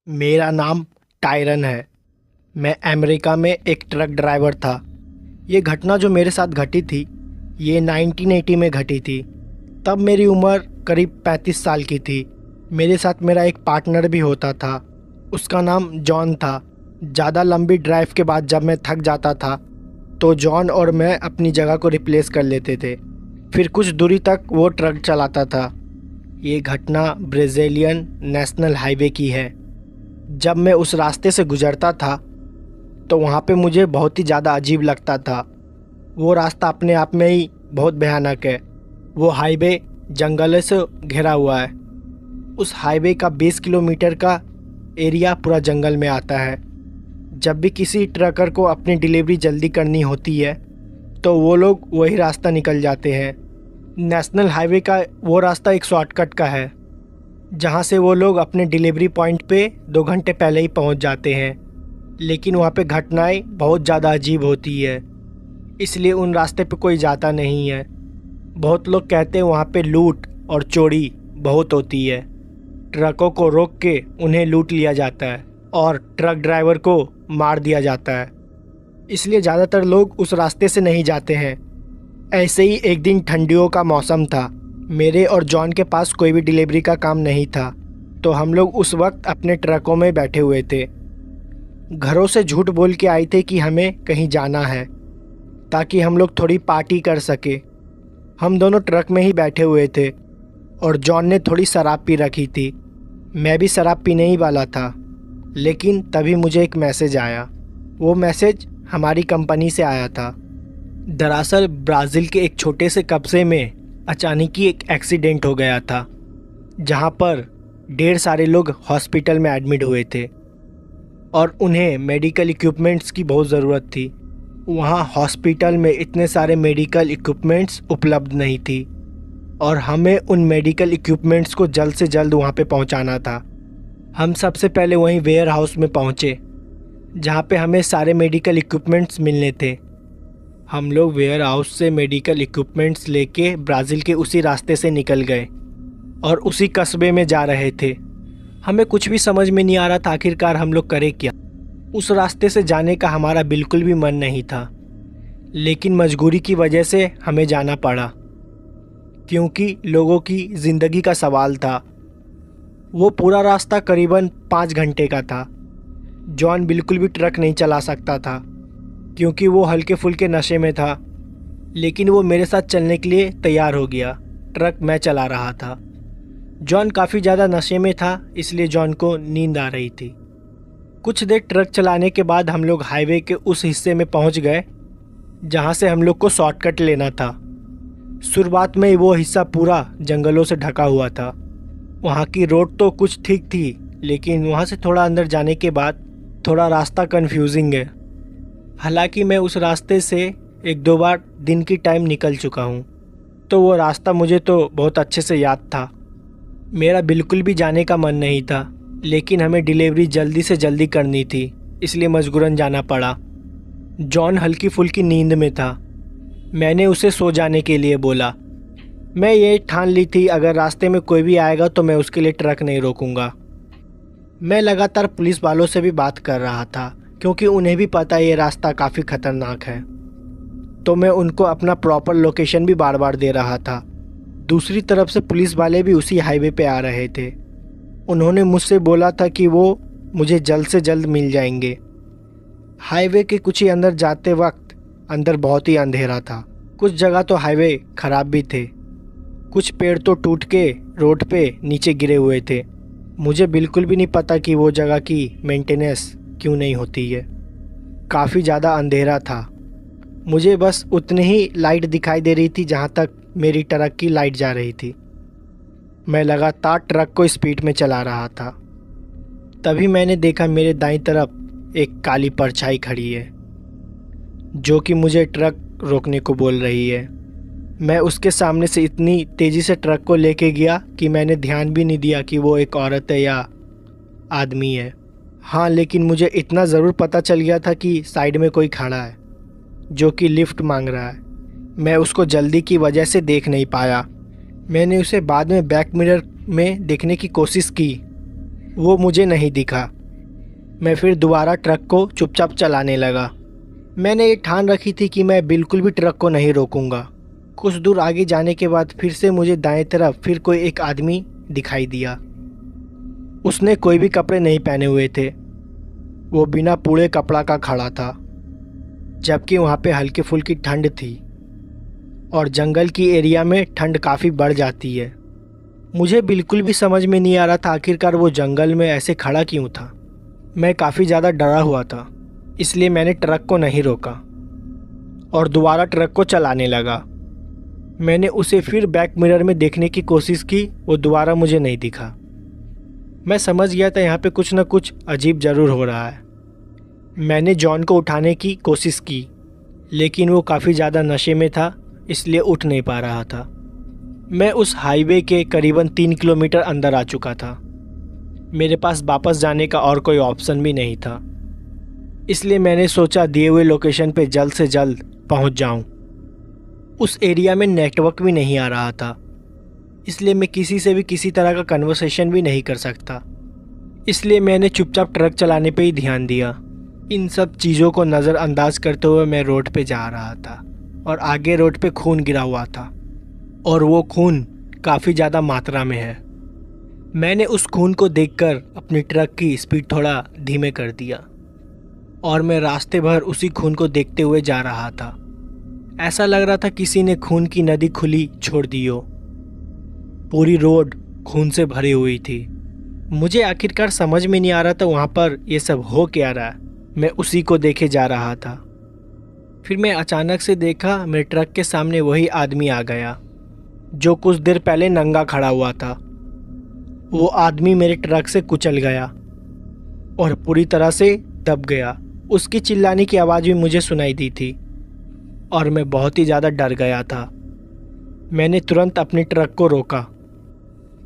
मेरा नाम टायरन है। मैं अमेरिका में एक ट्रक ड्राइवर था। ये घटना जो मेरे साथ घटी थी, ये 1980 में घटी थी। तब मेरी उम्र करीब 35 साल की थी। मेरे साथ मेरा एक पार्टनर भी होता था। उसका नाम जॉन था। ज़्यादा लंबी ड्राइव के बाद जब मैं थक जाता था तो जॉन और मैं अपनी जगह को रिप्लेस कर लेते थे। फिर कुछ दूरी तक वो ट्रक चलाता था। ये घटना ब्राज़ीलियन नेशनल हाईवे की है। जब मैं उस रास्ते से गुज़रता था तो वहाँ पे मुझे बहुत ही ज़्यादा अजीब लगता था। वो रास्ता अपने आप में ही बहुत भयानक है। वो हाईवे जंगलों से घिरा हुआ है। उस हाईवे का 20 किलोमीटर का एरिया पूरा जंगल में आता है। जब भी किसी ट्रकर को अपनी डिलीवरी जल्दी करनी होती है तो वो लोग वही रास्ता निकल जाते हैं। नेशनल हाईवे का वो रास्ता एक शॉर्टकट का है जहाँ से वो लोग अपने डिलीवरी पॉइंट पे 2 घंटे पहले ही पहुँच जाते हैं। लेकिन वहाँ पे घटनाएं बहुत ज़्यादा अजीब होती है, इसलिए उन रास्ते पे कोई जाता नहीं है। बहुत लोग कहते हैं वहाँ पे लूट और चोरी बहुत होती है। ट्रकों को रोक के उन्हें लूट लिया जाता है और ट्रक ड्राइवर को मार दिया जाता है। इसलिए ज़्यादातर लोग उस रास्ते से नहीं जाते हैं। ऐसे ही एक दिन ठंडियों का मौसम था। मेरे और जॉन के पास कोई भी डिलीवरी का काम नहीं था, तो हम लोग उस वक्त अपने ट्रकों में बैठे हुए थे। घरों से झूठ बोल के आए थे कि हमें कहीं जाना है ताकि हम लोग थोड़ी पार्टी कर सके। हम दोनों ट्रक में ही बैठे हुए थे और जॉन ने थोड़ी शराब पी रखी थी। मैं भी शराब पीने ही वाला था, लेकिन तभी मुझे एक मैसेज आया। वो मैसेज हमारी कंपनी से आया था। दरअसल ब्राज़ील के एक छोटे से कस्बे में अचानक ही एक एक्सीडेंट हो गया था, जहां पर ढेर सारे लोग हॉस्पिटल में एडमिट हुए थे और उन्हें मेडिकल इक्विपमेंट्स की बहुत ज़रूरत थी। वहां हॉस्पिटल में इतने सारे मेडिकल इक्विपमेंट्स उपलब्ध नहीं थी और हमें उन मेडिकल इक्विपमेंट्स को जल्द से जल्द वहां पे पहुंचाना था। हम सबसे पहले वहीं वेयर हाउस में पहुंचे जहां पे हमें सारे मेडिकल इक्विपमेंट्स मिलने थे। हम लोग वेयर हाउस से मेडिकल इक्विपमेंट्स लेके ब्राज़ील के उसी रास्ते से निकल गए और उसी कस्बे में जा रहे थे। हमें कुछ भी समझ में नहीं आ रहा था आखिरकार हम लोग करें क्या। उस रास्ते से जाने का हमारा बिल्कुल भी मन नहीं था, लेकिन मजबूरी की वजह से हमें जाना पड़ा क्योंकि लोगों की ज़िंदगी का सवाल था। वो पूरा रास्ता करीबन 5 घंटे का था। जॉन बिल्कुल भी ट्रक नहीं चला सकता था क्योंकि वो हल्के फुल्के नशे में था, लेकिन वो मेरे साथ चलने के लिए तैयार हो गया। ट्रक मैं चला रहा था। जॉन काफ़ी ज़्यादा नशे में था, इसलिए जॉन को नींद आ रही थी। कुछ देर ट्रक चलाने के बाद हम लोग हाईवे के उस हिस्से में पहुंच गए जहां से हम लोग को शॉर्टकट लेना था। शुरुआत में ही वो हिस्सा पूरा जंगलों से ढका हुआ था। वहां की रोड तो कुछ ठीक थी, लेकिन वहां से थोड़ा अंदर जाने के बाद थोड़ा रास्ता कन्फ्यूजिंग है। हालांकि मैं उस रास्ते से 1-2 बार दिन की टाइम निकल चुका हूँ, तो वो रास्ता मुझे तो बहुत अच्छे से याद था। मेरा बिल्कुल भी जाने का मन नहीं था, लेकिन हमें डिलीवरी जल्दी से जल्दी करनी थी, इसलिए मजबूरन जाना पड़ा। जॉन हल्की फुल्की नींद में था। मैंने उसे सो जाने के लिए बोला। मैं ये ठान ली थी अगर रास्ते में कोई भी आएगा तो मैं उसके लिए ट्रक नहीं रोकूंगा। मैं लगातार पुलिस वालों से भी बात कर रहा था क्योंकि उन्हें भी पता है ये रास्ता काफ़ी ख़तरनाक है, तो मैं उनको अपना प्रॉपर लोकेशन भी बार बार दे रहा था। दूसरी तरफ से पुलिस वाले भी उसी हाईवे पे आ रहे थे। उन्होंने मुझसे बोला था कि वो मुझे जल्द से जल्द मिल जाएंगे। हाईवे के कुछ ही अंदर जाते वक्त अंदर बहुत ही अंधेरा था। कुछ जगह तो हाईवे ख़राब भी थे। कुछ पेड़ तो टूट के रोड पे नीचे गिरे हुए थे। मुझे बिल्कुल भी नहीं पता कि वो जगह की मेंटेनेंस क्यों नहीं होती है। काफ़ी ज़्यादा अंधेरा था। मुझे बस उतनी ही लाइट दिखाई दे रही थी जहाँ तक मेरी ट्रक की लाइट जा रही थी। मैं लगातार ट्रक को स्पीड में चला रहा था। तभी मैंने देखा मेरे दाईं तरफ एक काली परछाई खड़ी है जो कि मुझे ट्रक रोकने को बोल रही है। मैं उसके सामने से इतनी तेज़ी से ट्रक को लेके गया कि मैंने ध्यान भी नहीं दिया कि वो एक औरत है या आदमी है। हाँ, लेकिन मुझे इतना ज़रूर पता चल गया था कि साइड में कोई खड़ा है जो कि लिफ्ट मांग रहा है। मैं उसको जल्दी की वजह से देख नहीं पाया। मैंने उसे बाद में बैक मिरर में देखने की कोशिश की, वो मुझे नहीं दिखा। मैं फिर दोबारा ट्रक को चुपचाप चलाने लगा। मैंने ये ठान रखी थी कि मैं बिल्कुल भी ट्रक को नहीं रोकूंगा। कुछ दूर आगे जाने के बाद फिर से मुझे दाएं तरफ फिर कोई एक आदमी दिखाई दिया। उसने कोई भी कपड़े नहीं पहने हुए थे। वो बिना पूरे कपड़ा का खड़ा था, जबकि वहाँ पे हल्की फुल्की ठंड थी और जंगल की एरिया में ठंड काफ़ी बढ़ जाती है। मुझे बिल्कुल भी समझ में नहीं आ रहा था आखिरकार वो जंगल में ऐसे खड़ा क्यों था। मैं काफ़ी ज़्यादा डरा हुआ था, इसलिए मैंने ट्रक को नहीं रोका और दोबारा ट्रक को चलाने लगा। मैंने उसे फिर बैक मिरर में देखने की कोशिश की, वो दोबारा मुझे नहीं दिखा। मैं समझ गया था यहाँ पे कुछ ना कुछ अजीब ज़रूर हो रहा है। मैंने जॉन को उठाने की कोशिश की, लेकिन वो काफ़ी ज़्यादा नशे में था, इसलिए उठ नहीं पा रहा था। मैं उस हाईवे के करीबन 3 किलोमीटर अंदर आ चुका था। मेरे पास वापस जाने का और कोई ऑप्शन भी नहीं था, इसलिए मैंने सोचा दिए हुए लोकेशन पे जल्द से जल्द पहुंच जाऊं। उस एरिया में नेटवर्क भी नहीं आ रहा था, इसलिए मैं किसी से भी किसी तरह का कन्वर्सेशन भी नहीं कर सकता। इसलिए मैंने चुपचाप ट्रक चलाने पे ही ध्यान दिया। इन सब चीज़ों को नज़रअंदाज करते हुए मैं रोड पे जा रहा था और आगे रोड पे खून गिरा हुआ था और वो खून काफ़ी ज़्यादा मात्रा में है। मैंने उस खून को देखकर अपनी ट्रक की स्पीड थोड़ा धीमे कर दिया और मैं रास्ते भर उसी खून को देखते हुए जा रहा था। ऐसा लग रहा था किसी ने खून की नदी खुली छोड़ दी हो। पूरी रोड खून से भरी हुई थी। मुझे आखिरकार समझ में नहीं आ रहा था वहाँ पर ये सब हो क्या रहा है। मैं उसी को देखे जा रहा था। फिर मैं अचानक से देखा मेरे ट्रक के सामने वही आदमी आ गया जो कुछ देर पहले नंगा खड़ा हुआ था। वो आदमी मेरे ट्रक से कुचल गया और पूरी तरह से दब गया। उसकी चिल्लाने की आवाज़ भी मुझे सुनाई दी थी और मैं बहुत ही ज़्यादा डर गया था। मैंने तुरंत अपने ट्रक को रोका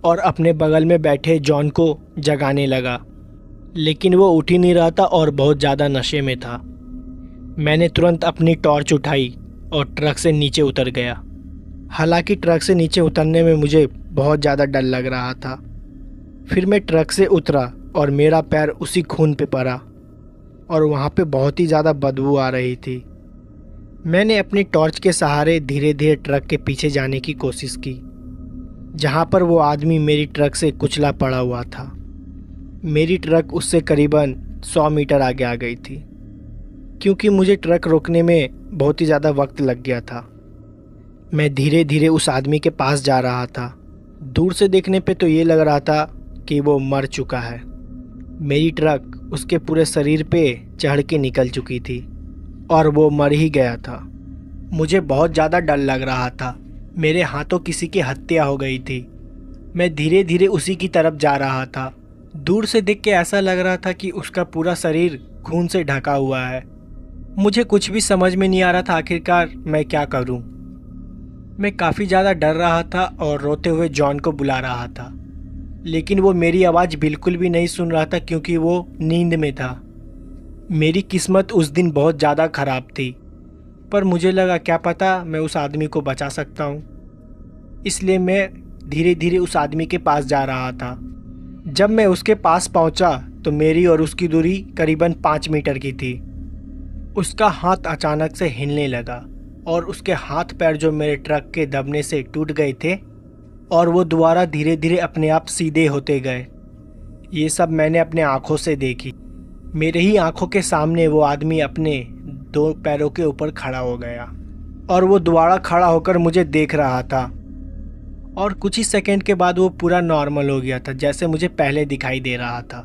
और अपने बगल में बैठे जॉन को जगाने लगा, लेकिन वो उठ ही नहीं रहा था और बहुत ज़्यादा नशे में था। मैंने तुरंत अपनी टॉर्च उठाई और ट्रक से नीचे उतर गया। हालांकि ट्रक से नीचे उतरने में मुझे बहुत ज़्यादा डर लग रहा था। फिर मैं ट्रक से उतरा और मेरा पैर उसी खून पे पड़ा और वहाँ पे बहुत ही ज़्यादा बदबू आ रही थी। मैंने अपनी टॉर्च के सहारे धीरे धीरे ट्रक के पीछे जाने की कोशिश की, जहाँ पर वो आदमी मेरी ट्रक से कुचला पड़ा हुआ था। मेरी ट्रक उससे करीबन 100 मीटर आगे आ गई थी, क्योंकि मुझे ट्रक रोकने में बहुत ही ज़्यादा वक्त लग गया था। मैं धीरे धीरे उस आदमी के पास जा रहा था। दूर से देखने पे तो ये लग रहा था कि वो मर चुका है। मेरी ट्रक उसके पूरे शरीर पे चढ़ के निकल चुकी थी और वो मर ही गया था। मुझे बहुत ज़्यादा डर लग रहा था। मेरे हाथों किसी की हत्या हो गई थी। मैं धीरे धीरे उसी की तरफ जा रहा था। दूर से देख के ऐसा लग रहा था कि उसका पूरा शरीर खून से ढका हुआ है। मुझे कुछ भी समझ में नहीं आ रहा था आखिरकार मैं क्या करूं। मैं काफ़ी ज़्यादा डर रहा था और रोते हुए जॉन को बुला रहा था, लेकिन वो मेरी आवाज़ बिल्कुल भी नहीं सुन रहा था क्योंकि वो नींद में था। मेरी किस्मत उस दिन बहुत ज़्यादा ख़राब थी, पर मुझे लगा क्या पता मैं उस आदमी को बचा सकता हूँ। इसलिए मैं धीरे धीरे उस आदमी के पास जा रहा था। जब मैं उसके पास पहुँचा तो मेरी और उसकी दूरी करीबन 5 मीटर की थी। उसका हाथ अचानक से हिलने लगा और उसके हाथ पैर जो मेरे ट्रक के दबने से टूट गए थे और वो दोबारा धीरे धीरे अपने आप सीधे होते गए। ये सब मैंने अपने आँखों से देखी। मेरे ही आंखों के सामने वो आदमी अपने 2 पैरों के ऊपर खड़ा हो गया और वो दोबारा खड़ा होकर मुझे देख रहा था और कुछ ही सेकंड के बाद वो पूरा नॉर्मल हो गया था, जैसे मुझे पहले दिखाई दे रहा था।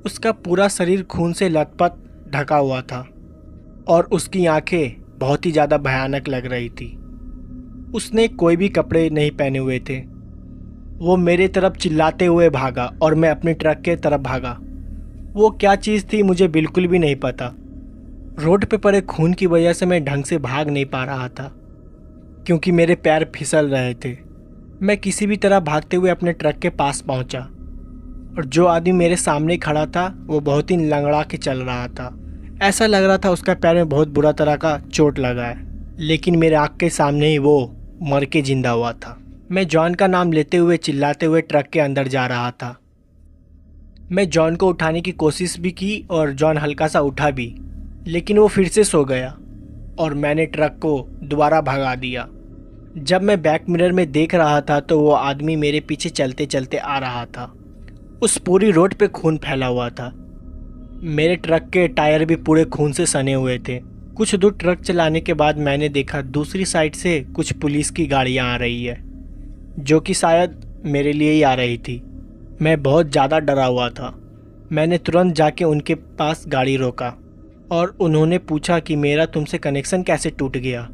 उसका पूरा शरीर खून से लथपथ ढका हुआ था और उसकी आंखें बहुत ही ज़्यादा भयानक लग रही थी। उसने कोई भी कपड़े नहीं पहने हुए थे। वो मेरे तरफ चिल्लाते हुए भागा और मैं अपने ट्रक के तरफ भागा। वो क्या चीज़ थी मुझे बिल्कुल भी नहीं पता। रोड पे पड़े खून की वजह से मैं ढंग से भाग नहीं पा रहा था क्योंकि मेरे पैर फिसल रहे थे। मैं किसी भी तरह भागते हुए अपने ट्रक के पास पहुंचा और जो आदमी मेरे सामने खड़ा था वो बहुत ही लंगड़ा के चल रहा था। ऐसा लग रहा था उसका पैर में बहुत बुरा तरह का चोट लगा है, लेकिन मेरे आँख के सामने ही वो मर के जिंदा हुआ था। मैं जॉन का नाम लेते हुए चिल्लाते हुए ट्रक के अंदर जा रहा था। मैं जॉन को उठाने की कोशिश भी की और जॉन हल्का सा उठा भी, लेकिन वो फिर से सो गया और मैंने ट्रक को दोबारा भगा दिया। जब मैं बैक मिरर में देख रहा था तो वो आदमी मेरे पीछे चलते चलते आ रहा था। उस पूरी रोड पे खून फैला हुआ था। मेरे ट्रक के टायर भी पूरे खून से सने हुए थे। कुछ दूर ट्रक चलाने के बाद मैंने देखा दूसरी साइड से कुछ पुलिस की गाड़ियाँ आ रही है, जो कि शायद मेरे लिए ही आ रही थी। मैं बहुत ज़्यादा डरा हुआ था। मैंने तुरंत जाके उनके पास गाड़ी रोका और उन्होंने पूछा कि मेरा तुमसे कनेक्शन कैसे टूट गया।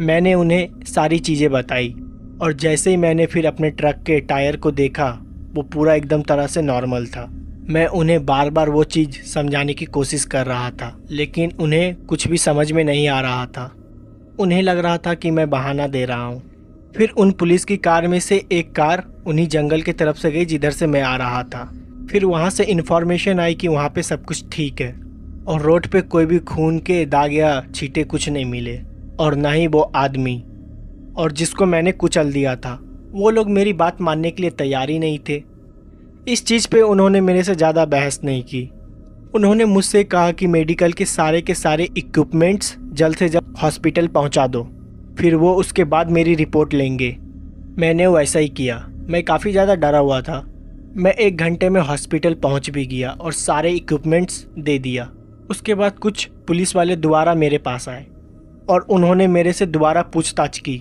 मैंने उन्हें सारी चीज़ें बताई और जैसे ही मैंने फिर अपने ट्रक के टायर को देखा, वो पूरा एकदम तरह से नॉर्मल था। मैं उन्हें बार बार वो चीज़ समझाने की कोशिश कर रहा था, लेकिन उन्हें कुछ भी समझ में नहीं आ रहा था। उन्हें लग रहा था कि मैं बहाना दे रहा हूँ। फिर उन पुलिस की कार में से एक कार उन्हीं जंगल की तरफ से गई जिधर से मैं आ रहा था। फिर वहाँ से इन्फॉर्मेशन आई कि वहाँ पे सब कुछ ठीक है और रोड पे कोई भी खून के दाग या छींटे कुछ नहीं मिले, और ना ही वो आदमी और जिसको मैंने कुचल दिया था। वो लोग मेरी बात मानने के लिए तैयार ही नहीं थे। इस चीज़ पे उन्होंने मेरे से ज़्यादा बहस नहीं की। उन्होंने मुझसे कहा कि मेडिकल के सारे इक्विपमेंट्स जल्द से जल्द हॉस्पिटल पहुंचा दो, फिर वो उसके बाद मेरी रिपोर्ट लेंगे। मैंने वैसा ही किया। मैं काफ़ी ज़्यादा डरा हुआ था। मैं 1 घंटे में हॉस्पिटल पहुंच भी गया और सारे इक्विपमेंट्स दे दिया। उसके बाद कुछ पुलिस वाले दोबारा मेरे पास आए और उन्होंने मेरे से दोबारा पूछताछ की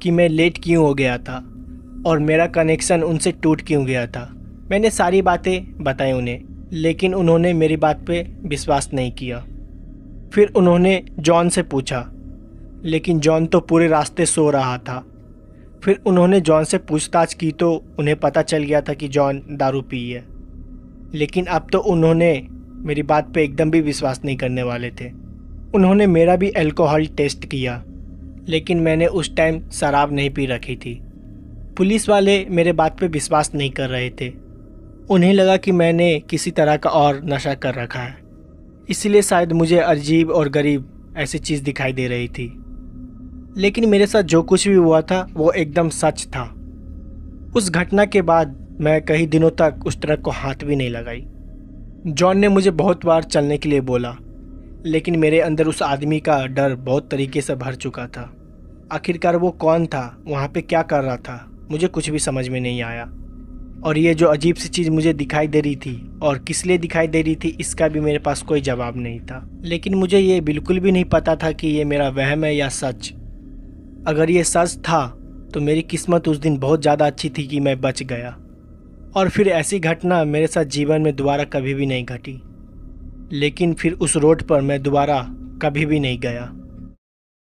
कि मैं लेट क्यों हो गया था और मेरा कनेक्शन उनसे टूट क्यों गया था। मैंने सारी बातें बताई उन्हें, लेकिन उन्होंने मेरी बात पे विश्वास नहीं किया। फिर उन्होंने जॉन से पूछा, लेकिन जॉन तो पूरे रास्ते सो रहा था। फिर उन्होंने जॉन से पूछताछ की तो उन्हें पता चल गया था कि जॉन दारू पी है, लेकिन अब तो उन्होंने मेरी बात पे एकदम भी विश्वास नहीं करने वाले थे। उन्होंने मेरा भी अल्कोहल टेस्ट किया, लेकिन मैंने उस टाइम शराब नहीं पी रखी थी। पुलिस वाले मेरे बात पे विश्वास नहीं कर रहे थे। उन्हें लगा कि मैंने किसी तरह का और नशा कर रखा है, इसलिए शायद मुझे अजीब और गरीब ऐसी चीज़ दिखाई दे रही थी। लेकिन मेरे साथ जो कुछ भी हुआ था वो एकदम सच था। उस घटना के बाद मैं कई दिनों तक उस ट्रक को हाथ भी नहीं लगाई। जॉन ने मुझे बहुत बार चलने के लिए बोला, लेकिन मेरे अंदर उस आदमी का डर बहुत तरीके से भर चुका था। आखिरकार वो कौन था, वहाँ पे क्या कर रहा था, मुझे कुछ भी समझ में नहीं आया। और ये जो अजीब सी चीज़ मुझे दिखाई दे रही थी और किस लिए दिखाई दे रही थी, इसका भी मेरे पास कोई जवाब नहीं था। लेकिन मुझे ये बिल्कुल भी नहीं पता था कि ये मेरा वहम है या सच। अगर ये सच था तो मेरी किस्मत उस दिन बहुत ज़्यादा अच्छी थी कि मैं बच गया, और फिर ऐसी घटना मेरे साथ जीवन में दोबारा कभी भी नहीं घटी। लेकिन फिर उस रोड पर मैं दोबारा कभी भी नहीं गया।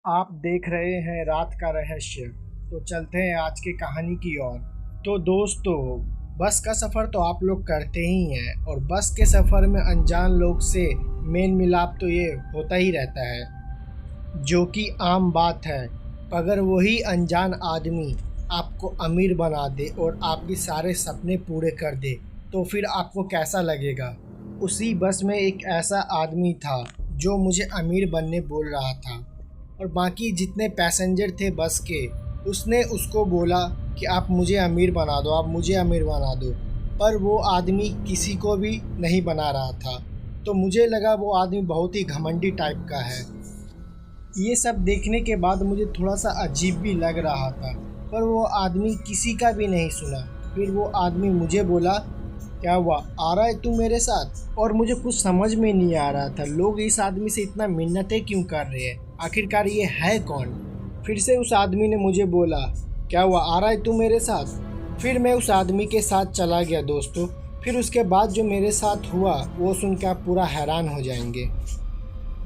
आप देख रहे हैं रात का रहस्य, तो चलते हैं आज की कहानी की ओर। तो दोस्तों, बस का सफ़र तो आप लोग करते ही हैं, और बस के सफ़र में अनजान लोग से मेल मिलाप तो ये होता ही रहता है, जो कि आम बात है। अगर वही अनजान आदमी आपको अमीर बना दे और आपके सारे सपने पूरे कर दे, तो फिर आपको कैसा लगेगा। उसी बस में एक ऐसा आदमी था जो मुझे अमीर बनने बोल रहा था, और बाकी जितने पैसेंजर थे बस के, उसने उसको बोला कि आप मुझे अमीर बना दो, आप मुझे अमीर बना दो। पर वो आदमी किसी को भी नहीं बना रहा था। तो मुझे लगा वो आदमी बहुत ही घमंडी टाइप का है। ये सब देखने के बाद मुझे थोड़ा सा अजीब भी लग रहा था, पर वो आदमी किसी का भी नहीं सुना। फिर वो आदमी मुझे बोला, क्या हुआ, आ रहा है तू मेरे साथ। और मुझे कुछ समझ में नहीं आ रहा था, लोग इस आदमी से इतना मिन्नतें क्यों कर रहे हैं, आखिरकार ये है कौन। फिर से उस आदमी ने मुझे बोला, क्या हुआ, आ रहा है तू मेरे साथ। फिर मैं उस आदमी के साथ चला गया दोस्तों। फिर उसके बाद जो मेरे साथ हुआ वो सुन के आप पूरा हैरान हो जाएंगे।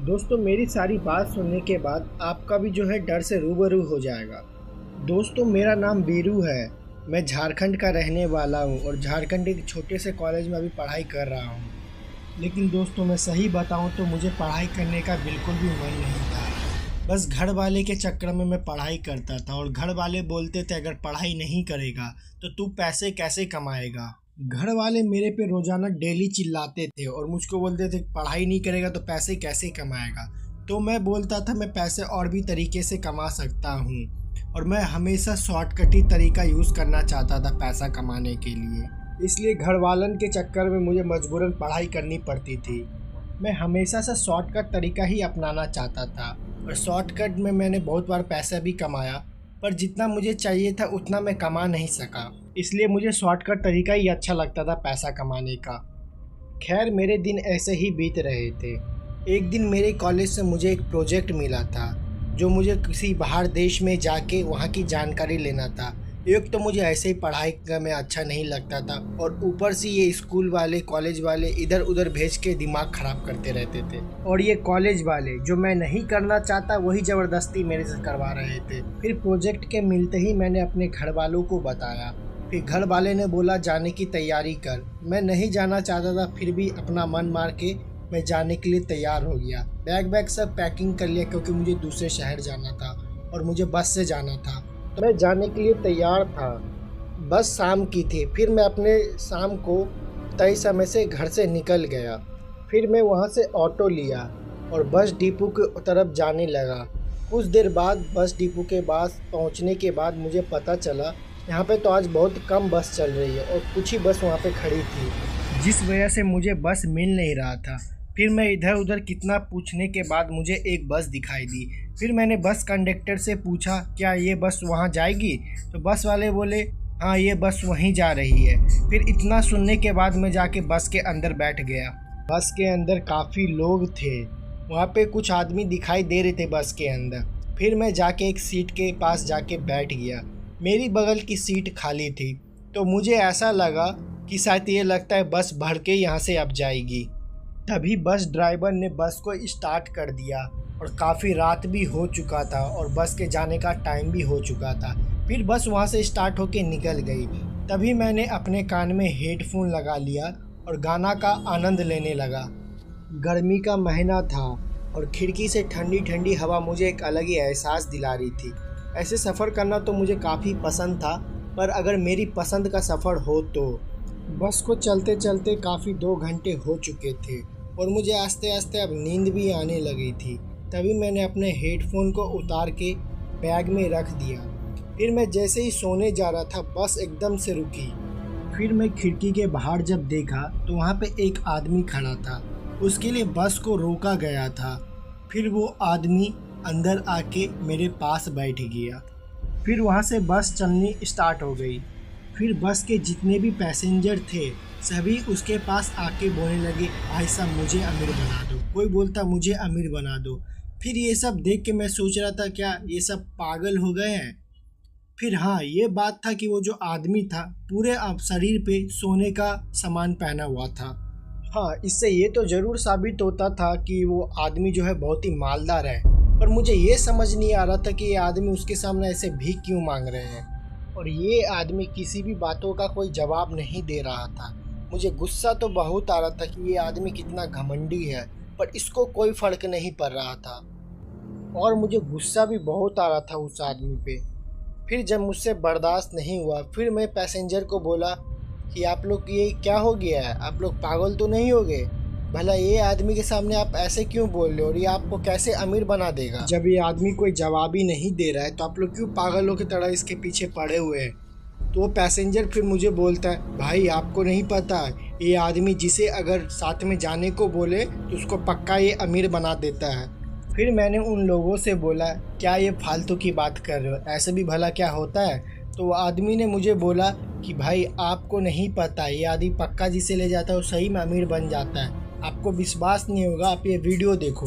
दोस्तों, मेरी सारी बात सुनने के बाद आपका भी जो है डर से रूबरू हो जाएगा। दोस्तों, मेरा नाम वीरू है। मैं झारखंड का रहने वाला हूँ और झारखंड एक छोटे से कॉलेज में अभी पढ़ाई कर रहा हूँ। लेकिन दोस्तों, मैं सही बताऊँ तो मुझे पढ़ाई करने का बिल्कुल भी मन नहीं था। बस घर वाले के चक्कर में मैं पढ़ाई करता था, और घर वाले बोलते थे अगर पढ़ाई नहीं करेगा तो तू पैसे कैसे कमाएगा। घर वाले मेरे पे रोज़ाना डेली चिल्लाते थे और मुझको बोलते थे पढ़ाई नहीं करेगा तो पैसे कैसे कमाएगा। तो मैं बोलता था मैं पैसे और भी तरीके से कमा सकता हूँ, और मैं हमेशा शॉर्टकटी तरीका यूज़ करना चाहता था पैसा कमाने के लिए। इसलिए घर वालन के चक्कर में मुझे मजबूरन पढ़ाई करनी पड़ती थी। मैं हमेशा से शॉर्टकट तरीका ही अपनाना चाहता था और शॉर्टकट में मैंने बहुत बार पैसा भी कमाया, पर जितना मुझे चाहिए था उतना मैं कमा नहीं सका। इसलिए मुझे शॉर्टकट तरीका ही अच्छा लगता था पैसा कमाने का। खैर मेरे दिन ऐसे ही बीत रहे थे। एक दिन मेरे कॉलेज से मुझे एक प्रोजेक्ट मिला था जो मुझे किसी बाहर देश में जाके वहाँ की जानकारी लेना था। एक तो मुझे ऐसे ही पढ़ाई का में अच्छा नहीं लगता था और ऊपर से ये स्कूल वाले कॉलेज वाले इधर उधर भेज के दिमाग ख़राब करते रहते थे, और ये कॉलेज वाले जो मैं नहीं करना चाहता वही ज़बरदस्ती मेरे से करवा रहे थे। फिर प्रोजेक्ट के मिलते ही मैंने अपने घर वालों को बताया। फिर घर वाले ने बोला जाने की तैयारी कर। मैं नहीं जाना चाहता था, फिर भी अपना मन मार के मैं जाने के लिए तैयार हो गया। बैग सब पैकिंग कर लिया क्योंकि मुझे दूसरे शहर जाना था और मुझे बस से जाना था, तो मैं जाने के लिए तैयार था। बस शाम की थी। फिर मैं अपने शाम को तय समय से घर से निकल गया। फिर मैं वहाँ से ऑटो लिया और बस डिपो की तरफ जाने लगा। कुछ देर बाद बस डिपो के पास पहुँचने के बाद मुझे पता चला यहाँ पे तो आज बहुत कम बस चल रही है और कुछ ही बस वहाँ पे खड़ी थी, जिस वजह से मुझे बस मिल नहीं रहा था। फिर मैं इधर उधर कितना पूछने के बाद मुझे एक बस दिखाई दी। फिर मैंने बस कंडक्टर से पूछा क्या ये बस वहाँ जाएगी, तो बस वाले बोले हाँ ये बस वहीं जा रही है। फिर इतना सुनने के बाद मैं जाके बस के अंदर बैठ गया। बस के अंदर काफ़ी लोग थे, वहाँ पे कुछ आदमी दिखाई दे रहे थे बस के अंदर। फिर मैं जाके एक सीट के पास जाके बैठ गया। मेरी बगल की सीट खाली थी, तो मुझे ऐसा लगा कि शायद ये लगता है बस भर के यहाँ से अब जाएगी। तभी बस ड्राइवर ने बस को स्टार्ट कर दिया और काफ़ी रात भी हो चुका था और बस के जाने का टाइम भी हो चुका था। फिर बस वहाँ से स्टार्ट होके निकल गई। तभी मैंने अपने कान में हेडफोन लगा लिया और गाना का आनंद लेने लगा। गर्मी का महीना था और खिड़की से ठंडी ठंडी हवा मुझे एक अलग ही एहसास दिला रही थी। ऐसे सफ़र करना तो मुझे काफ़ी पसंद था, पर अगर मेरी पसंद का सफ़र हो तो। बस को चलते चलते काफ़ी 2 घंटे हो चुके थे और मुझे आस्ते आस्ते अब नींद भी आने लगी थी। तभी मैंने अपने हेडफोन को उतार के बैग में रख दिया। फिर मैं जैसे ही सोने जा रहा था बस एकदम से रुकी। फिर मैं खिड़की के बाहर जब देखा तो वहाँ पे एक आदमी खड़ा था। उसके लिए बस को रोका गया था। फिर वो आदमी अंदर आके मेरे पास बैठ गया। फिर वहाँ से बस चलनी स्टार्ट हो गई। फिर बस के जितने भी पैसेंजर थे सभी उसके पास आके बोलने लगे भाई साहब मुझे अमीर बना दो, कोई बोलता मुझे अमीर बना दो। फिर ये सब देख के मैं सोच रहा था क्या ये सब पागल हो गए हैं। फिर हाँ ये बात था कि वो जो आदमी था पूरे शरीर पे सोने का सामान पहना हुआ था। हाँ इससे ये तो ज़रूर साबित होता था कि वो आदमी जो है बहुत ही मालदार है, पर मुझे ये समझ नहीं आ रहा था कि ये आदमी उसके सामने ऐसे भीख क्यों मांग रहे हैं। और ये आदमी किसी भी बातों का कोई जवाब नहीं दे रहा था। मुझे गुस्सा तो बहुत आ रहा था कि ये आदमी कितना घमंडी है, पर इसको कोई फ़र्क नहीं पड़ रहा था और मुझे गुस्सा भी बहुत आ रहा था उस आदमी पे। फिर जब मुझसे बर्दाश्त नहीं हुआ फिर मैं पैसेंजर को बोला कि आप लोग ये क्या हो गया है, आप लोग पागल तो नहीं हो गए, भला ये आदमी के सामने आप ऐसे क्यों बोल रहे हो और ये आपको कैसे अमीर बना देगा। जब ये आदमी कोई जवाब ही नहीं दे रहा है तो आप लोग क्यों पागलों की तरह इसके पीछे पड़े हुए हैं। तो वो पैसेंजर फिर मुझे बोलता है भाई आपको नहीं पता ये आदमी जिसे अगर साथ में जाने को बोले तो उसको पक्का ये अमीर बना देता है। फिर मैंने उन लोगों से बोला क्या ये फालतू की बात कर रहे हो, ऐसे भी भला क्या होता है। तो वो आदमी ने मुझे बोला कि भाई आपको नहीं पता ये आदमी पक्का जिसे ले जाता है वो सही में अमीर बन जाता है, आपको विश्वास नहीं होगा आप ये वीडियो देखो।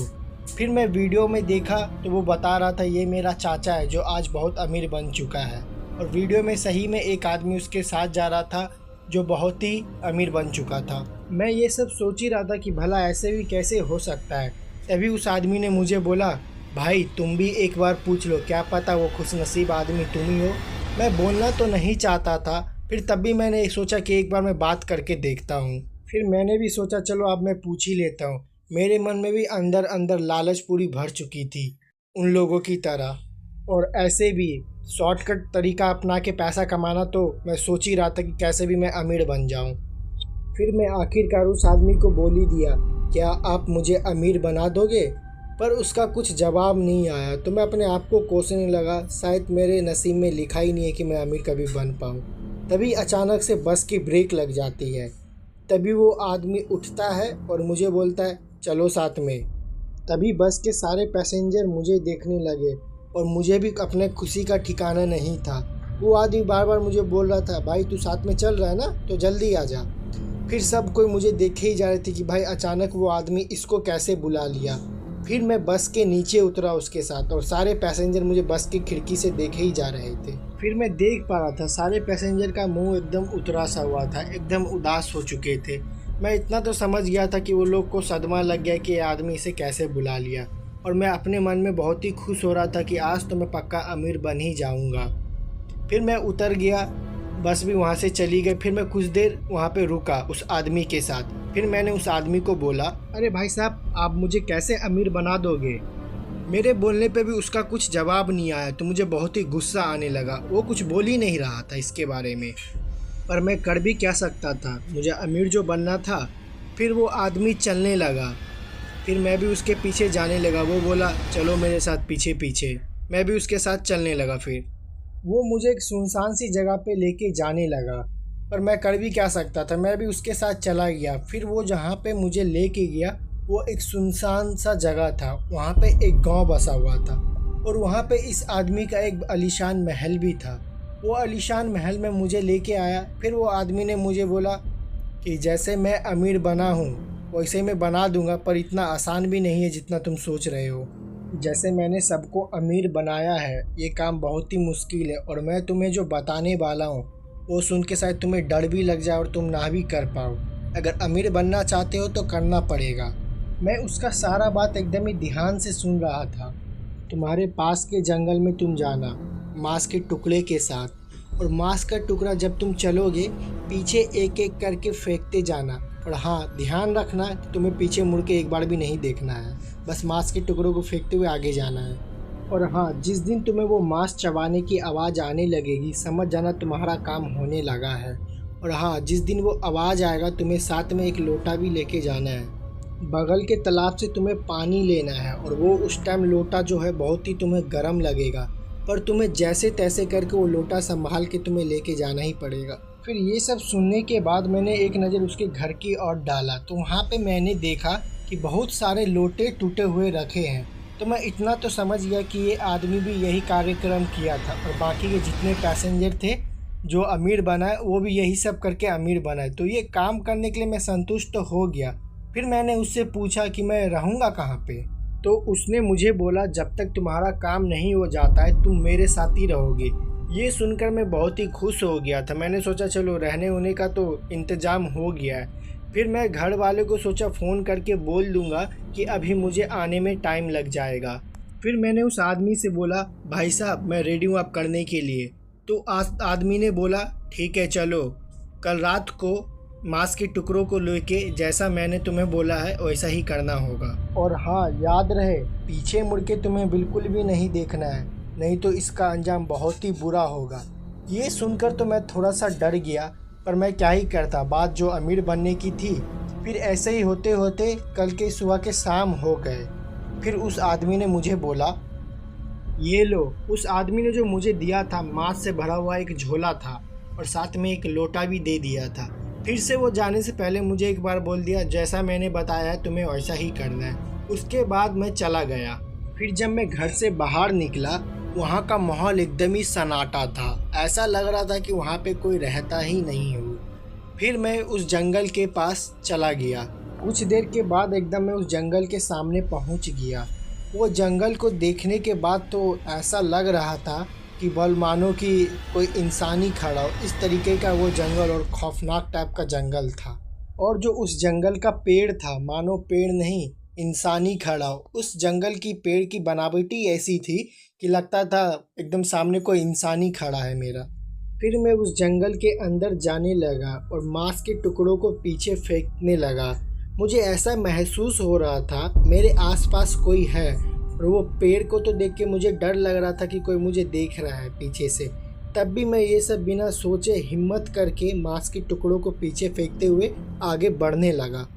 फिर मैं वीडियो में देखा तो वो बता रहा था ये मेरा चाचा है जो आज बहुत अमीर बन चुका है, और वीडियो में सही में एक आदमी उसके साथ जा रहा था जो बहुत ही अमीर बन चुका था। मैं ये सब सोच ही रहा था कि भला ऐसे भी कैसे हो सकता है। तभी उस आदमी ने मुझे बोला भाई तुम भी एक बार पूछ लो, क्या पता वो खुशनसीब आदमी तुम ही हो। मैं बोलना तो नहीं चाहता था, फिर तब भी मैंने सोचा कि एक बार मैं बात करके देखता हूँ। फिर मैंने भी सोचा चलो अब मैं पूछ ही लेता हूँ। मेरे मन में भी अंदर अंदर लालच पूरी भर चुकी थी उन लोगों की तरह, और ऐसे भी शॉर्टकट तरीका अपना के पैसा कमाना, तो मैं सोच ही रहा था कि कैसे भी मैं अमीर बन जाऊँ। फिर मैं आखिरकार उस आदमी को बोल ही दिया क्या आप मुझे अमीर बना दोगे, पर उसका कुछ जवाब नहीं आया। तो मैं अपने आप को कोसने लगा शायद मेरे नसीब में लिखा ही नहीं है कि मैं अमीर कभी बन पाऊँ। तभी अचानक से बस की ब्रेक लग जाती है। तभी वो आदमी उठता है और मुझे बोलता है चलो साथ में। तभी बस के सारे पैसेंजर मुझे देखने लगे और मुझे भी अपने खुशी का ठिकाना नहीं था। वो आदमी बार बार मुझे बोल रहा था भाई तू साथ में चल रहा है ना तो जल्दी आ जा। फिर सब कोई मुझे देखे ही जा रहे थे कि भाई अचानक वो आदमी इसको कैसे बुला लिया। फिर मैं बस के नीचे उतरा उसके साथ और सारे पैसेंजर मुझे बस की खिड़की से देखे ही जा रहे थे। फिर मैं देख पा रहा था सारे पैसेंजर का मुंह एकदम उतरा सा हुआ था, एकदम उदास हो चुके थे। मैं इतना तो समझ गया था कि वो लोग को सदमा लग गया कि ये आदमी इसे कैसे बुला लिया। और मैं अपने मन में बहुत ही खुश हो रहा था कि आज तो मैं पक्का अमीर बन ही जाऊंगा। फिर मैं उतर गया, बस भी वहाँ से चली गई। फिर मैं कुछ देर वहाँ पे रुका उस आदमी के साथ। फिर मैंने उस आदमी को बोला अरे भाई साहब आप मुझे कैसे अमीर बना दोगे। मेरे बोलने पे भी उसका कुछ जवाब नहीं आया तो मुझे बहुत ही गुस्सा आने लगा। वो कुछ बोल ही नहीं रहा था इसके बारे में, पर मैं कर भी क्या सकता था, मुझे अमीर जो बनना था। फिर वो आदमी चलने लगा, फिर मैं भी उसके पीछे जाने लगा। वो बोला चलो मेरे साथ पीछे पीछे, मैं भी उसके साथ चलने लगा। फिर वो मुझे एक सुनसान सी जगह पे लेके जाने लगा, पर मैं कर भी क्या सकता था, मैं भी उसके साथ चला गया। फिर वो जहाँ पे मुझे लेके गया वो एक सुनसान सा जगह था। वहाँ पे एक गांव बसा हुआ था और वहाँ पे इस आदमी का एक आलीशान महल भी था। वो आलीशान महल में मुझे लेके आया। फिर वो आदमी ने मुझे बोला कि जैसे मैं अमीर बना हूँ वैसे मैं बना दूंगा, पर इतना आसान भी नहीं है जितना तुम सोच रहे हो। जैसे मैंने सबको अमीर बनाया है ये काम बहुत ही मुश्किल है, और मैं तुम्हें जो बताने वाला हूँ वो सुन के शायद तुम्हें डर भी लग जाए और तुम ना भी कर पाओ। अगर अमीर बनना चाहते हो तो करना पड़ेगा। मैं उसका सारा बात एकदम ही ध्यान से सुन रहा था। तुम्हारे पास के जंगल में तुम जाना मांस के टुकड़े के साथ, और मांस का टुकड़ा जब तुम चलोगे पीछे एक एक करके फेंकते जाना। और हाँ ध्यान रखना कि तुम्हें पीछे मुड़ के एक बार भी नहीं देखना है, बस मांस के टुकड़ों को फेंकते हुए आगे जाना है। और हाँ जिस दिन तुम्हें वो मांस चबाने की आवाज़ आने लगेगी समझ जाना तुम्हारा काम होने लगा है। और हाँ जिस दिन वो आवाज़ आएगा तुम्हें साथ में एक लोटा भी लेके जाना है। बगल के तालाब से तुम्हें पानी लेना है, और वो उस टाइम लोटा जो है बहुत ही तुम्हें गर्म लगेगा, पर तुम्हें जैसे तैसे करके वो लोटा संभाल के तुम्हें लेके जाना ही पड़ेगा। फिर ये सब सुनने के बाद मैंने एक नज़र उसके घर की ओर डाला तो वहाँ पे मैंने देखा कि बहुत सारे लोटे टूटे हुए रखे हैं। तो मैं इतना तो समझ गया कि ये आदमी भी यही कार्यक्रम किया था, और बाकी के जितने पैसेंजर थे जो अमीर बनाए वो भी यही सब करके अमीर बनाए। तो ये काम करने के लिए मैं संतुष्ट तो हो गया। फिर मैंने उससे पूछा कि मैं रहूँगा कहाँ पे, तो उसने मुझे बोला जब तक तुम्हारा काम नहीं हो जाता है तुम मेरे साथ ही रहोगे। ये सुनकर मैं बहुत ही खुश हो गया था। मैंने सोचा चलो रहने होने का तो इंतज़ाम हो गया है। फिर मैं घर वाले को सोचा फ़ोन करके बोल दूंगा कि अभी मुझे आने में टाइम लग जाएगा। फिर मैंने उस आदमी से बोला भाई साहब मैं रेडी हूँ आप करने के लिए। तो आदमी ने बोला ठीक है चलो, कल रात को मांस के टुकड़ों को लेके जैसा मैंने तुम्हें बोला है वैसा ही करना होगा। और हाँ याद रहे पीछे मुड़ के तुम्हें बिल्कुल भी नहीं देखना है, नहीं तो इसका अंजाम बहुत ही बुरा होगा। ये सुनकर तो मैं थोड़ा सा डर गया, पर मैं क्या ही करता, बात जो अमीर बनने की थी। फिर ऐसे ही होते होते कल के सुबह के शाम हो गए। फिर उस आदमी ने मुझे बोला ये लो। उस आदमी ने जो मुझे दिया था मांस से भरा हुआ एक झोला था और साथ में एक लोटा भी दे दिया था। फिर से वो जाने से पहले मुझे एक बार बोल दिया जैसा मैंने बताया है तुम्हें वैसा ही करना है। उसके बाद मैं चला गया। फिर जब मैं घर से बाहर निकला वहाँ का माहौल एकदम ही सन्नाटा था, ऐसा लग रहा था कि वहाँ पे कोई रहता ही नहीं हो। फिर मैं उस जंगल के पास चला गया। कुछ देर के बाद एकदम मैं उस जंगल के सामने पहुँच गया। वो जंगल को देखने के बाद तो ऐसा लग रहा था कि बल मानो कि कोई इंसान ही खड़ा हो, इस तरीके का वो जंगल और खौफनाक टाइप का जंगल था। और जो उस जंगल का पेड़ था मानो पेड़ नहीं इंसान ही खड़ा हो। उस जंगल की पेड़ की बनावटी ऐसी थी कि लगता था एकदम सामने कोई इंसान ही खड़ा है मेरा। फिर मैं उस जंगल के अंदर जाने लगा और मांस के टुकड़ों को पीछे फेंकने लगा। मुझे ऐसा महसूस हो रहा था मेरे आसपास कोई है, और वो पेड़ को तो देख के मुझे डर लग रहा था कि कोई मुझे देख रहा है पीछे से। तब भी मैं ये सब बिना सोचे हिम्मत करके मांस के टुकड़ों को पीछे फेंकते हुए आगे बढ़ने लगा।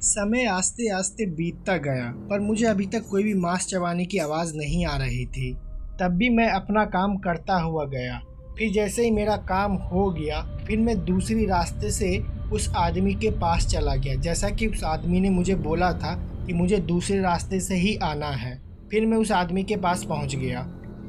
समय आस्ते आस्ते बीतता गया, पर मुझे अभी तक कोई भी मांस चबाने की आवाज़ नहीं आ रही थी। तब भी मैं अपना काम करता हुआ गया। फिर जैसे ही मेरा काम हो गया, फिर मैं दूसरी रास्ते से उस आदमी के पास चला गया, जैसा कि उस आदमी ने मुझे बोला था कि मुझे दूसरे रास्ते से ही आना है। फिर मैं उस आदमी के पास पहुंच गया।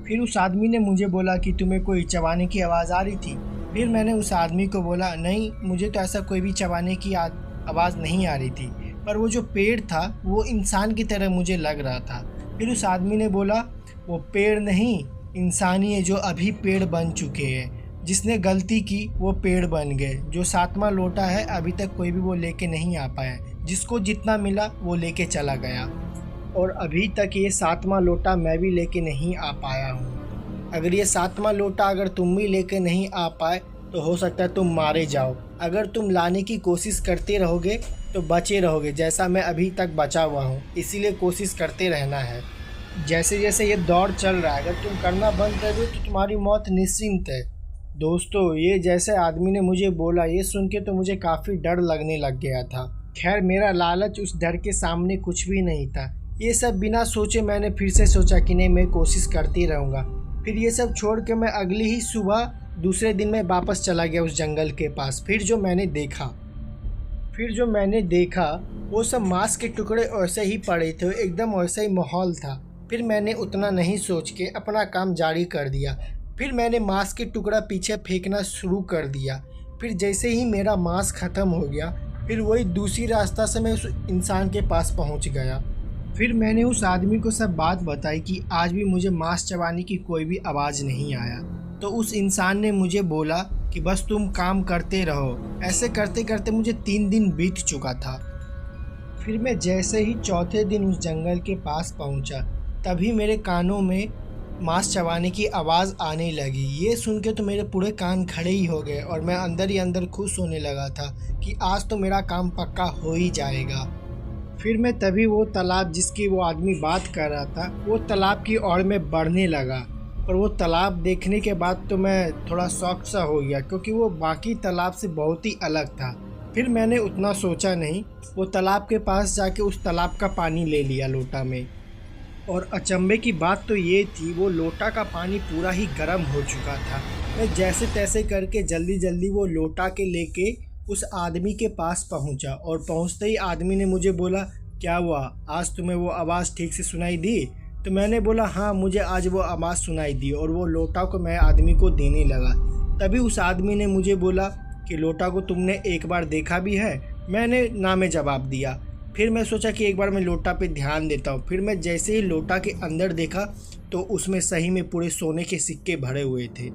फिर उस आदमी ने मुझे बोला कि तुम्हें कोई चबाने की आवाज़ आ रही थी। फिर मैंने उस आदमी को बोला, नहीं, मुझे तो ऐसा कोई भी चबाने की आवाज़ नहीं आ रही थी, पर वो जो पेड़ था वो इंसान की तरह मुझे लग रहा था। फिर उस आदमी ने बोला, वो पेड़ नहीं, इंसान ही है जो अभी पेड़ बन चुके हैं। जिसने गलती की वो पेड़ बन गए। जो 7वां लोटा है अभी तक कोई भी वो लेके नहीं आ पाया। जिसको जितना मिला वो लेके चला गया, और अभी तक ये 7वां लोटा मैं भी लेके नहीं आ पाया हूँ। अगर ये 7वां लोटा अगर तुम भी लेके नहीं आ पाए तो हो सकता है तुम मारे जाओ। अगर तुम लाने की कोशिश करते रहोगे तो बचे रहोगे, जैसा मैं अभी तक बचा हुआ हूँ। इसीलिए कोशिश करते रहना है। जैसे जैसे ये दौर चल रहा है, अगर तुम करना बंद कर दो तो तुम्हारी मौत निश्चिंत है। दोस्तों, ये जैसे आदमी ने मुझे बोला, ये सुन के तो मुझे काफ़ी डर लगने लग गया था। खैर, मेरा लालच उस डर के सामने कुछ भी नहीं था। ये सब बिना सोचे मैंने फिर से सोचा कि नहीं, मैं कोशिश करती रहूँगा। फिर ये सब छोड़ के मैं अगली ही सुबह दूसरे दिन में वापस चला गया उस जंगल के पास। फिर जो मैंने देखा वो सब मांस के टुकड़े ऐसे ही पड़े थे, एकदम वैसा ही माहौल था। फिर मैंने उतना नहीं सोच के अपना काम जारी कर दिया। फिर मैंने मांस के टुकड़ा पीछे फेंकना शुरू कर दिया। फिर जैसे ही मेरा मांस ख़त्म हो गया, फिर वही दूसरी रास्ता से मैं उस इंसान के पास पहुंच गया। फिर मैंने उस आदमी को सब बात बताई कि आज भी मुझे मांस चबाने की कोई भी आवाज़ नहीं आया। तो उस इंसान ने मुझे बोला कि बस तुम काम करते रहो। ऐसे करते करते मुझे 3 दिन बीत चुका था। फिर मैं जैसे ही चौथे दिन उस जंगल के पास पहुंचा, तभी मेरे कानों में मांस चबाने की आवाज़ आने लगी। ये सुन के तो मेरे पूरे कान खड़े ही हो गए और मैं अंदर ही अंदर खुश होने लगा था कि आज तो मेरा काम पक्का हो ही जाएगा। फिर मैं तभी वो तालाब जिसकी वो आदमी बात कर रहा था, वो तालाब की ओर में बढ़ने लगा। और वो तालाब देखने के बाद तो मैं थोड़ा शॉक सा हो गया, क्योंकि वो बाकी तालाब से बहुत ही अलग था। फिर मैंने उतना सोचा नहीं, वो तालाब के पास जाके उस तालाब का पानी ले लिया लोटा में। और अचंभे की बात तो ये थी, वो लोटा का पानी पूरा ही गर्म हो चुका था। मैं जैसे तैसे करके जल्दी जल्दी वो लोटा के लेके उस आदमी के पास पहुंचा। और पहुंचते ही आदमी ने मुझे बोला, क्या हुआ, आज तुम्हें वो आवाज़ ठीक से सुनाई दी? तो मैंने बोला, हाँ, मुझे आज वो आवाज़ सुनाई दी। और वो लोटा को मैं आदमी को देने लगा। तभी उस आदमी ने मुझे बोला कि लोटा को तुमने एक बार देखा भी है? मैंने ना में जवाब दिया। फिर मैं सोचा कि एक बार मैं लोटा पे ध्यान देता हूँ। फिर मैं जैसे ही लोटा के अंदर देखा तो उसमें सही में पूरे सोने के सिक्के भरे हुए थे।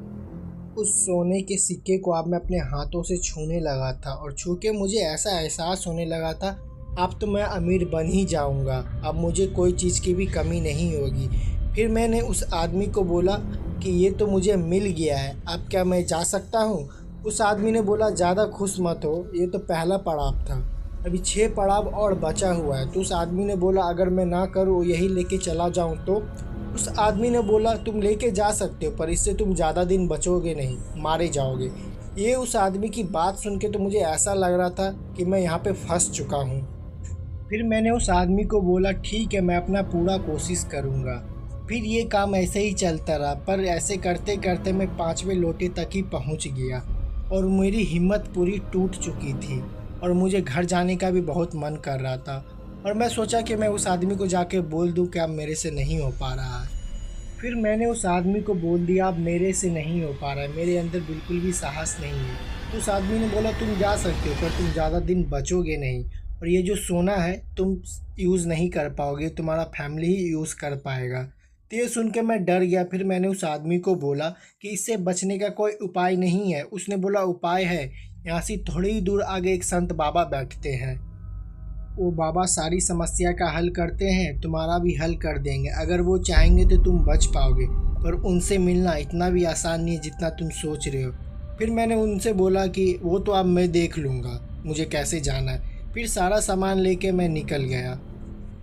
उस सोने के सिक्के को अब मैं अपने हाथों से छूने लगा था, और छू के मुझे ऐसा एहसास होने लगा था, अब तो मैं अमीर बन ही जाऊंगा, अब मुझे कोई चीज़ की भी कमी नहीं होगी। फिर मैंने उस आदमी को बोला कि ये तो मुझे मिल गया है, अब क्या मैं जा सकता हूँ? उस आदमी ने बोला, ज़्यादा खुश मत हो, ये तो पहला पड़ाव था, अभी 6 पड़ाव और बचा हुआ है। तो उस आदमी ने बोला, अगर मैं ना करूँ, यही लेके चला जाऊँ तो? उस आदमी ने बोला, तुम लेके जा सकते हो, पर इससे तुम ज़्यादा दिन बचोगे नहीं, मारे जाओगे। ये उस आदमी की बात सुन के तो मुझे ऐसा लग रहा था कि मैं यहाँ पे फंस चुका हूँ। फिर मैंने उस आदमी को बोला, ठीक है, मैं अपना पूरा कोशिश करूँगा। फिर ये काम ऐसे ही चलता रहा, पर ऐसे करते करते मैं 5वें लोटे तक ही पहुँच गया और मेरी हिम्मत पूरी टूट चुकी थी और मुझे घर जाने का भी बहुत मन कर रहा था। और मैं सोचा कि मैं उस आदमी को जाके बोल दूं कि अब मेरे से नहीं हो पा रहा है। फिर मैंने उस आदमी को बोल दिया, अब मेरे से नहीं हो पा रहा है, मेरे अंदर बिल्कुल भी साहस नहीं है। उस आदमी ने बोला, तुम जा सकते हो, पर तुम ज़्यादा दिन बचोगे नहीं, और ये जो सोना है तुम यूज़ नहीं कर पाओगे, तुम्हारा फैमिली ही यूज़ कर पाएगा। तो ये सुन के मैं डर गया। फिर मैंने उस आदमी को बोला कि इससे बचने का कोई उपाय नहीं है। उसने बोला, उपाय है, यहाँ से थोड़ी ही दूर आगे एक संत बाबा बैठते हैं, वो बाबा सारी समस्या का हल करते हैं, तुम्हारा भी हल कर देंगे। अगर वो चाहेंगे तो तुम बच पाओगे, पर उनसे मिलना इतना भी आसान नहीं है जितना तुम सोच रहे हो। फिर मैंने उनसे बोला कि वो तो अब मैं देख लूँगा, मुझे कैसे जाना है। फिर सारा सामान लेके मैं निकल गया।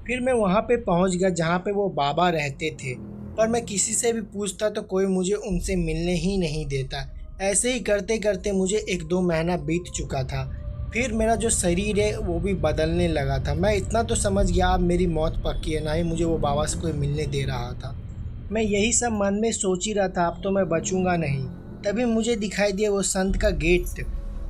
फिर मैं वहाँ पे पहुँच गया जहाँ पे वो बाबा रहते थे, पर मैं किसी से भी पूछता तो कोई मुझे उनसे मिलने ही नहीं देता। ऐसे ही करते करते मुझे 1-2 महीना बीत चुका था। फिर मेरा जो शरीर है वो भी बदलने लगा था। मैं इतना तो समझ गया अब मेरी मौत पक्की है, ना ही मुझे वो बाबा से कोई मिलने दे रहा था। मैं यही सब मन में सोच ही रहा था, अब तो मैं बचूंगा नहीं। तभी मुझे दिखाई दिया वो संत का गेट।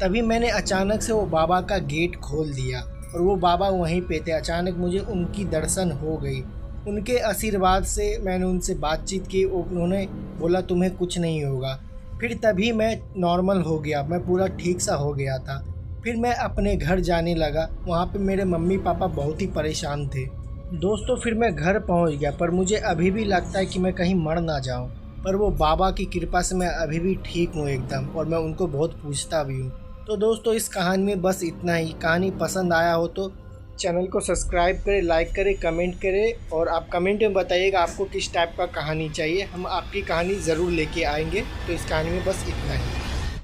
तभी मैंने अचानक से वो बाबा का गेट खोल दिया और वो बाबा वहीं पे थे। अचानक मुझे उनकी दर्शन हो गई। उनके आशीर्वाद से मैंने उनसे बातचीत की। उन्होंने बोला तुम्हें कुछ नहीं होगा। फिर तभी मैं नॉर्मल हो गया, मैं पूरा ठीक सा हो गया था। फिर मैं अपने घर जाने लगा। वहाँ पे मेरे मम्मी पापा बहुत ही परेशान थे। दोस्तों फिर मैं घर पहुँच गया, पर मुझे अभी भी लगता है कि मैं कहीं मर ना जाऊँ। पर वो बाबा की कृपा से मैं अभी भी ठीक हूँ एकदम, और मैं उनको बहुत पूछता भी हूँ। तो दोस्तों इस कहानी में बस इतना ही। कहानी पसंद आया हो तो चैनल को सब्सक्राइब करें, लाइक करें, कमेंट करें, और आप कमेंट में बताइएगा आपको किस टाइप का कहानी चाहिए। हम आपकी कहानी ज़रूर लेके आएंगे। तो इस कहानी में बस इतना ही।